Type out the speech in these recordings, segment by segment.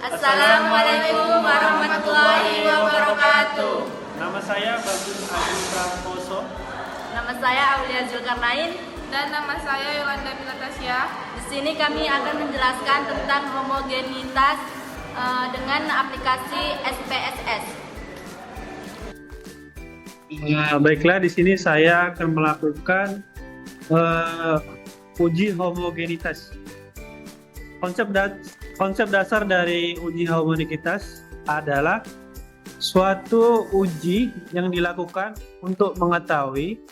Assalamualaikum warahmatullahi wabarakatuh. Nama saya Bagus Adi Prakoso. Nama saya Aulia Zulkarnain. Dan nama saya Yolanda Milatasya. Di sini kami akan menjelaskan tentang homogenitas dengan aplikasi SPSS. Baiklah, di sini saya akan melakukan uji homogenitas. Konsep dasar dari uji homogenitas adalah suatu uji yang dilakukan untuk mengetahui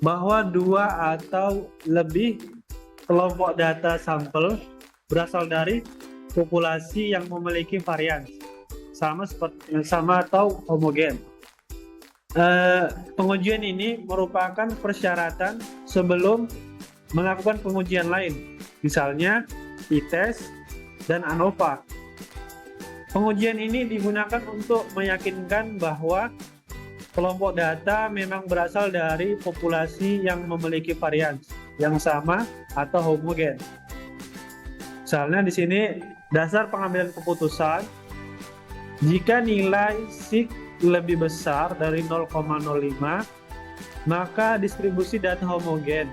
bahwa dua atau lebih kelompok data sampel berasal dari populasi yang memiliki varian sama atau homogen. Pengujian ini merupakan persyaratan sebelum melakukan pengujian lain, misalnya t-test dan ANOVA. Pengujian ini digunakan untuk meyakinkan bahwa kelompok data memang berasal dari populasi yang memiliki varian yang sama atau homogen. Misalnya di sini dasar pengambilan keputusan, jika nilai sig lebih besar dari 0,05, maka distribusi data homogen.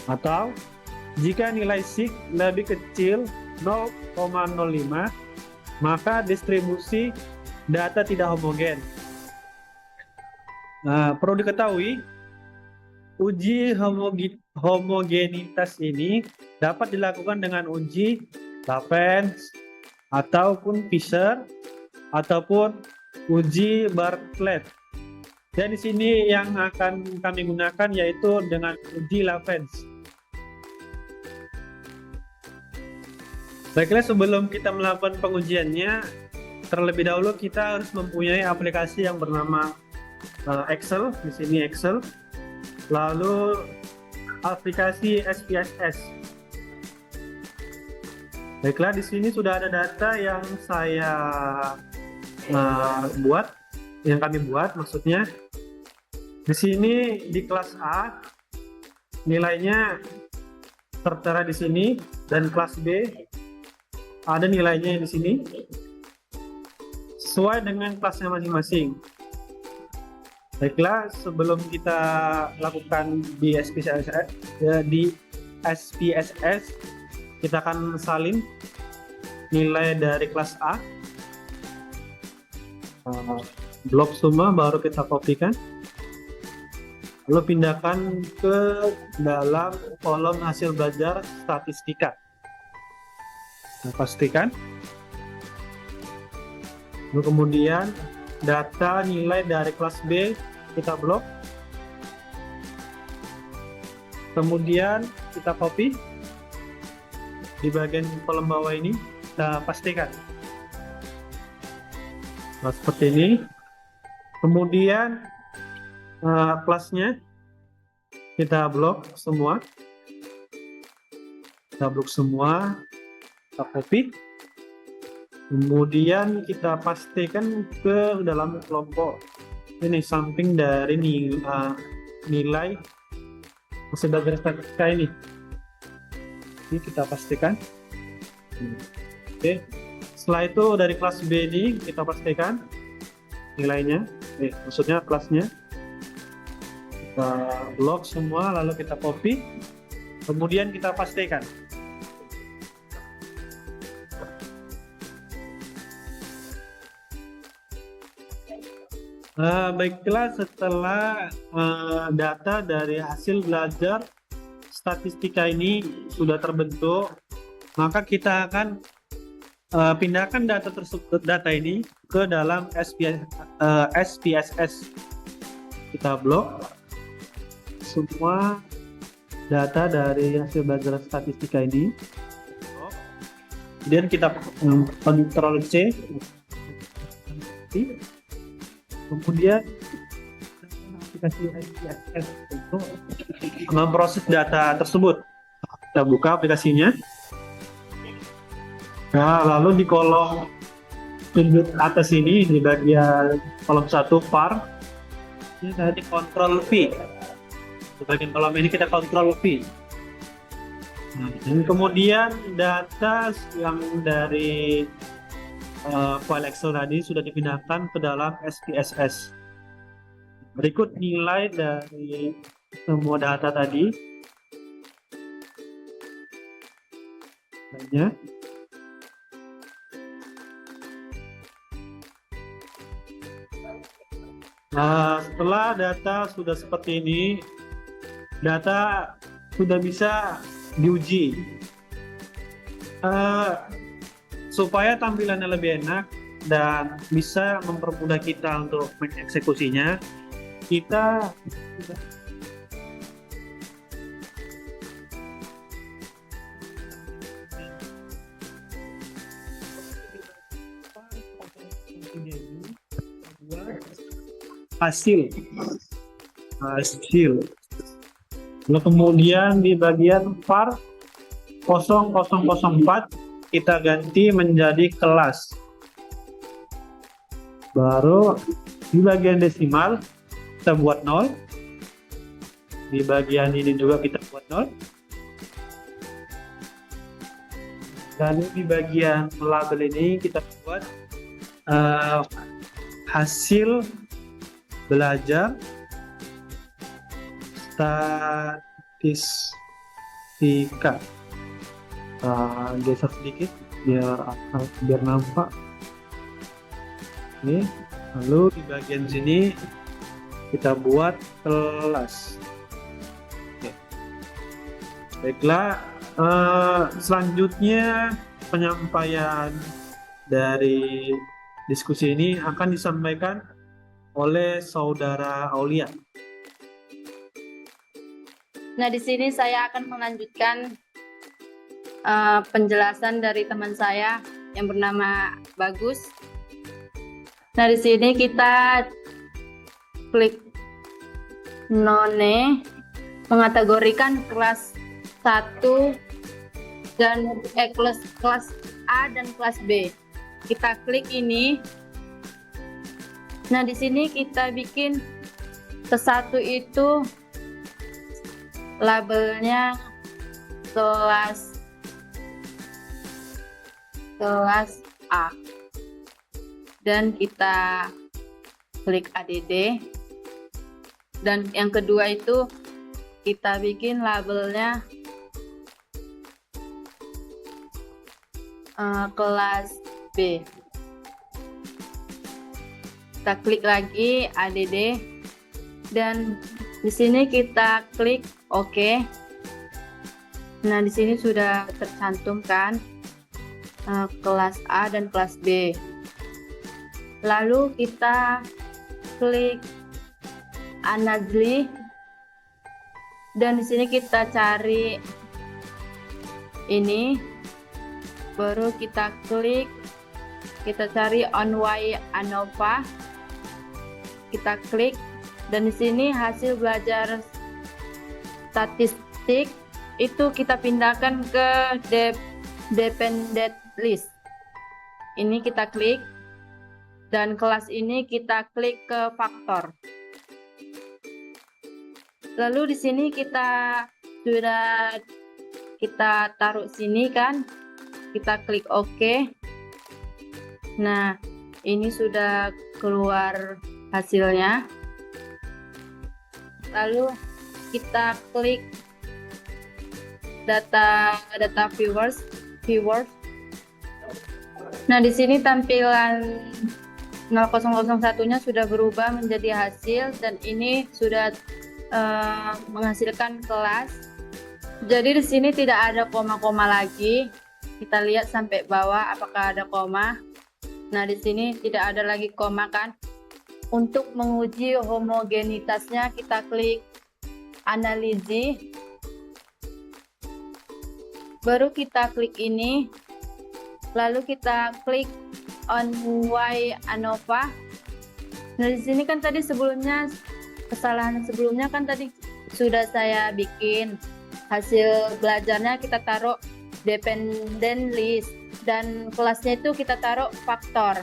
Atau jika nilai sig lebih kecil 0,05, maka distribusi data tidak homogen. Perlu diketahui, uji homogenitas ini dapat dilakukan dengan uji Lafenz ataupun Fisher ataupun uji Bartlett. Dan di sini yang akan kami gunakan yaitu dengan uji Lafenz. Baiklah, sebelum kita melakukan pengujiannya, terlebih dahulu kita harus mempunyai aplikasi yang bernama Excel. Di sini Excel, lalu aplikasi SPSS. Baiklah, di sini sudah ada data yang saya yang kami buat, maksudnya di sini di kelas A nilainya tertera di sini, dan kelas B ada nilainya di sini sesuai dengan kelasnya masing-masing. Baiklah, sebelum kita lakukan di SPSS, kita akan salin nilai dari kelas A, blok semua, baru kita kopikan, lalu pindahkan ke dalam kolom hasil belajar statistika. Kita pastikan, lalu kemudian data nilai dari kelas B kita blok, kemudian kita copy di bagian kolom bawah ini, kita pastikan seperti ini. Kemudian kelasnya kita blok semua, kita copy, kemudian kita pastikan ke dalam kelompok ini samping dari nilai hasil belajar statistika ini. Ini kita pastikan. Oke. Setelah itu dari kelas B ini kita pastikan nilainya, maksudnya kelasnya. Kita blok semua, lalu kita copy, kemudian kita pastikan. Baiklah, setelah data dari hasil belajar statistika ini sudah terbentuk, maka kita akan pindahkan data ini ke dalam SPSS. Kita blok semua data dari hasil belajar statistika ini, kemudian kita Ctrl C, kemudian aplikasi SPSS untuk memproses data tersebut. Kita buka aplikasinya. Nah, lalu di kolom sudut atas ini, di bagian kolom 1 var, ini tadi Ctrl V. Di bagian kolom ini kita Ctrl V. Dan kemudian data yang dari file Excel tadi sudah dipindahkan ke dalam SPSS. Berikut nilai dari semua data tadi. Nilainya. Nah, setelah data sudah seperti ini, data sudah bisa diuji. Supaya tampilannya lebih enak dan bisa mempermudah kita untuk mengeksekusinya, kita hasil. Lalu kemudian di bagian var 0004 kita ganti menjadi kelas. Baru di bagian desimal kita buat 0. Di bagian ini juga kita buat 0. Dan di bagian label ini kita buat hasil belajar statistika. Geser sedikit biar nampak. Ini lalu di bagian sini kita buat kelas. Oke. Baiklah, selanjutnya penyampaian dari diskusi ini akan disampaikan oleh Saudara Aulia. Nah, di sini saya akan melanjutkan penjelasan dari teman saya yang bernama Bagus. Nah, di sini kita klik none mengategorikan kelas 1 dan kelas A dan kelas B. Kita klik ini. Nah, di sini kita bikin ke-1 itu labelnya kelas A, dan kita klik ADD. Dan yang kedua itu kita bikin labelnya kelas B. Kita klik lagi ADD dan di sini kita klik OK. Nah, di sini sudah tercantumkan kelas A dan kelas B. Lalu kita klik Anadli dan di sini kita cari ini, baru kita klik, kita cari OnY ANOVA, kita klik dan di sini hasil belajar statistik itu kita pindahkan ke dependent list. Ini kita klik dan kelas ini kita klik ke faktor. Lalu di sini kita sudah kita taruh sini kan, kita klik OK. Nah, ini sudah keluar hasilnya. Lalu kita klik data viewers. Nah, di sini tampilan 0001-nya sudah berubah menjadi hasil dan ini sudah menghasilkan kelas. Jadi di sini tidak ada koma-koma lagi. Kita lihat sampai bawah apakah ada koma. Nah, di sini tidak ada lagi koma kan. Untuk menguji homogenitasnya kita klik analisis. Baru kita klik ini. Lalu kita klik OnY ANOVA. Nah, di sini kan tadi sebelumnya kesalahan sebelumnya kan tadi sudah saya bikin hasil belajarnya kita taruh dependent list dan kelasnya itu kita taruh faktor.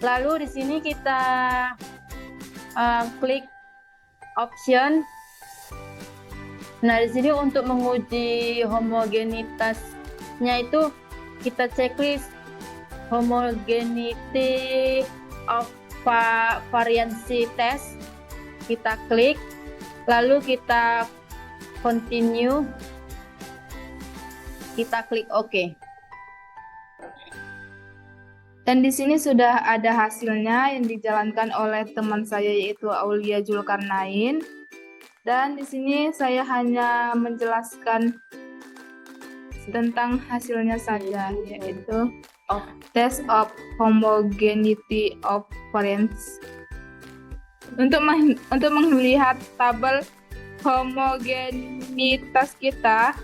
Lalu di sini kita klik option. Nah, di sini untuk menguji homogenitasnya itu kita checklist homogeneity of variancy test, kita klik, lalu kita continue, kita klik OK. Dan di sini sudah ada hasilnya yang dijalankan oleh teman saya yaitu Aulia Zulkarnain. Dan di sini saya hanya menjelaskan tentang hasilnya saja, yaitu test of homogeneity of variance. Untuk melihat tabel homogenitas kita,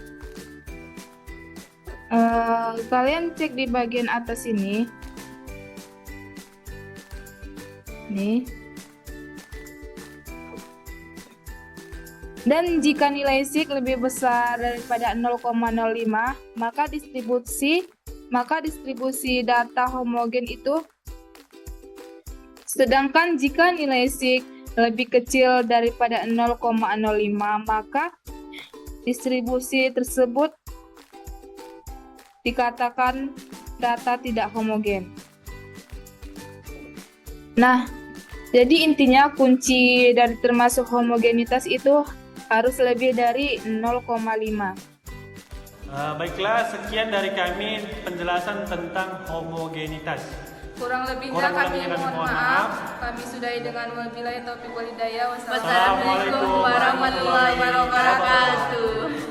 kalian cek di bagian atas ini. Nih. Dan jika nilai sig lebih besar daripada 0,05, maka distribusi data homogen itu. Sedangkan jika nilai sig lebih kecil daripada 0,05, maka distribusi tersebut dikatakan data tidak homogen. Nah, jadi intinya kunci dari termasuk homogenitas itu harus lebih dari 0,5. Baiklah, sekian dari kami penjelasan tentang homogenitas. Kurang lebihnya kami mohon maaf. Kami sudahi dengan wabillahi taufiq wal hidayah. Wassalamualaikum warahmatullahi wabarakatuh.